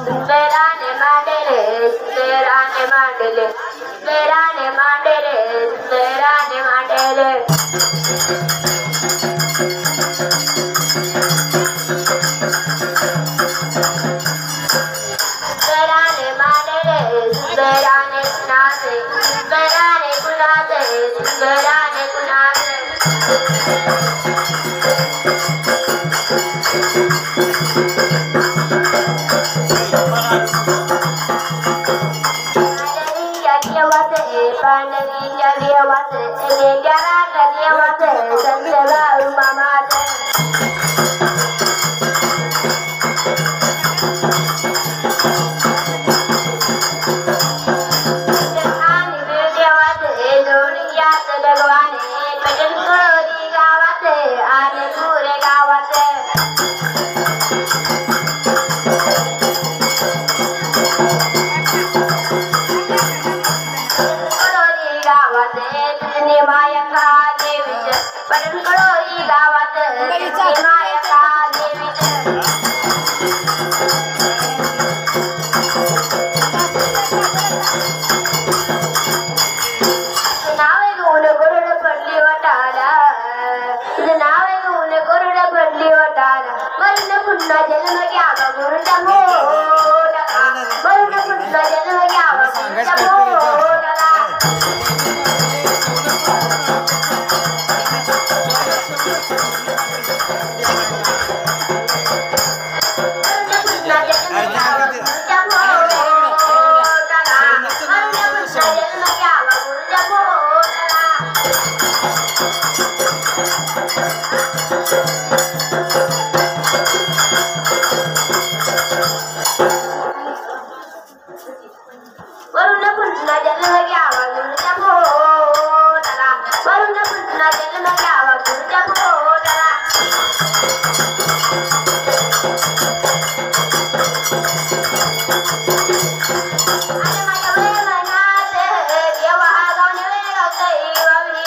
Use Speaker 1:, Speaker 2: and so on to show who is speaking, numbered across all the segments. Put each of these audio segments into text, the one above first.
Speaker 1: सुंदराने मांडले सुंदराने मांडले सुंदराने मांडले सुंदराने मांडले सुंदराने मांडले सुंदराने कुणाचे सुंदराने कुणाचे सुंदराने कुणाचे पांडवीच्या देवाचे एकेच्या राजा देवाचे संत बाळू मामाचे आणि देवाचे जोडीयात भगवाने कजन कळोरी गावाचे आणि पुरे गावाचे मायका देवीच पटन कळोरी गावात मायका देवीच नाव घेऊन गरुड पडली वटाला तुझं नाव घेऊन गरुड पडली वटाला मरण पुन्हा जन्म घ्यावा गुरुच्या मोठाला मरण पुन्हा जन्म घ्यावा गुरुच्या मोठाला वरुण पुन्हा जन्म घ्यावा गुरुच्या पोटाला वरुण पुन्हा जन्म घ्यावा गुरुच्या पोटाला आणि माझ्या मनात देवा गावने गावत आणि माझ्या मनात गावने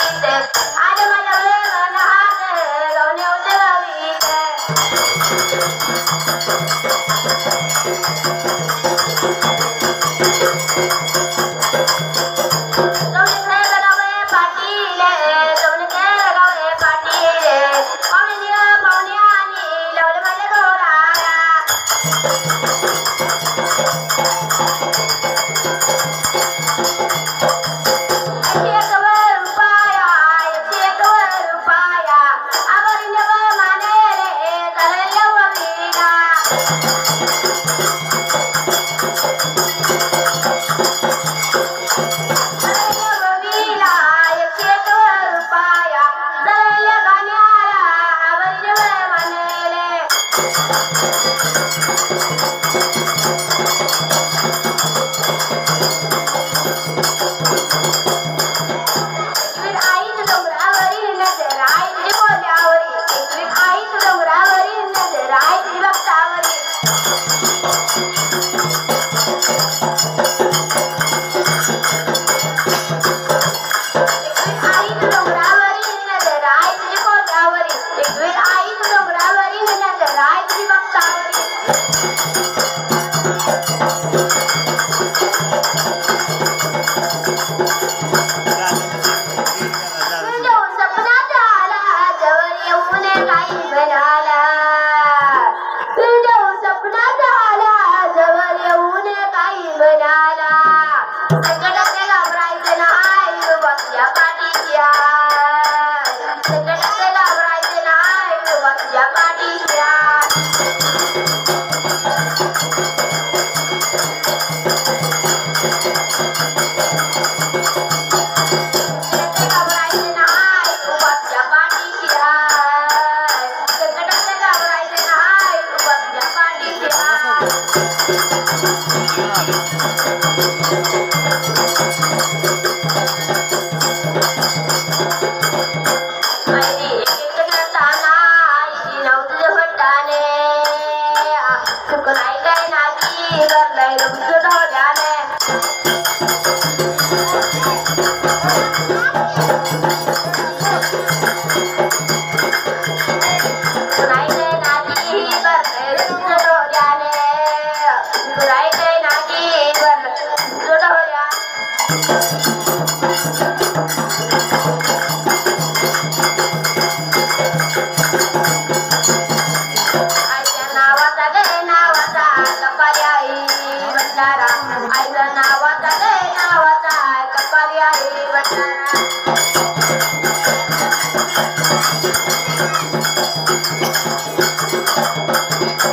Speaker 1: आईच्या नावाचा गे नावाचा कपारी आई भंडारा आईच्या नावाचा गे नावाचा कपारी आई भंडारा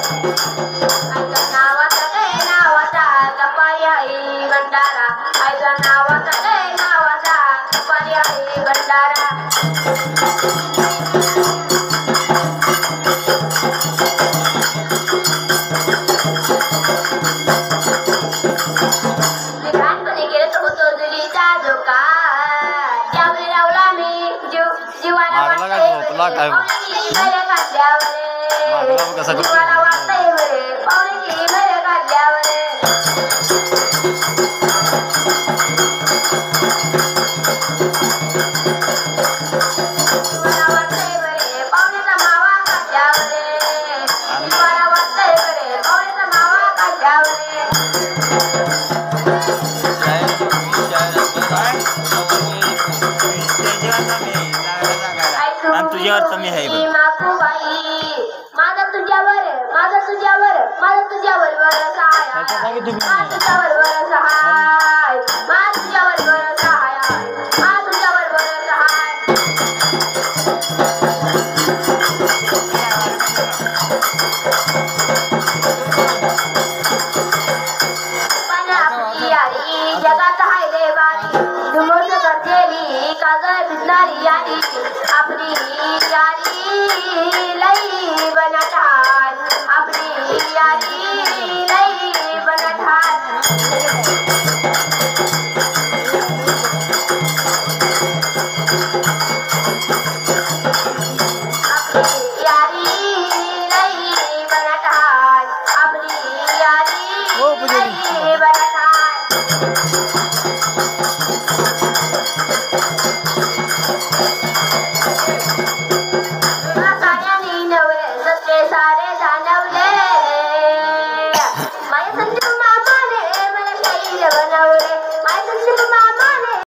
Speaker 1: आईच्या नावाचा गे नावाचा कपारी आई भंडारा आईच्या नावाचा गे नावाचा कपारी आई भंडारा लहानपणी गेलो होतो जुलीचा झोका त्यावेळी लावला मी जीवाला वाटतंय बरे पाहुण्याची बरे काढल्यावर जीवाला वाटतंय बरे पाहुण्याची बरे काढल्यावर जीवाला वाटतंय बरे पाहुण्याचा मावा काढल्यावर जीवाला वाटतंय बरे पाहुण्याचा मावा काढल्यावर
Speaker 2: तुझ्यावरचं मी आहे
Speaker 1: माकूबाई माझा तुझ्यावर भरोसा आहे माझा तुझ्यावर भरोसा आहे माझा तुझ्यावर भरोसा आहे माझा तुझ्यावर भरोसा आहे पण आपली यारी जगात आहे रे बारी धुमोस करतेली कागद भिजणारी यारी आपली यारी लई बनठात आपली यारी लई बनठात आपली यारी लई बनठात आपली यारी लई बनठात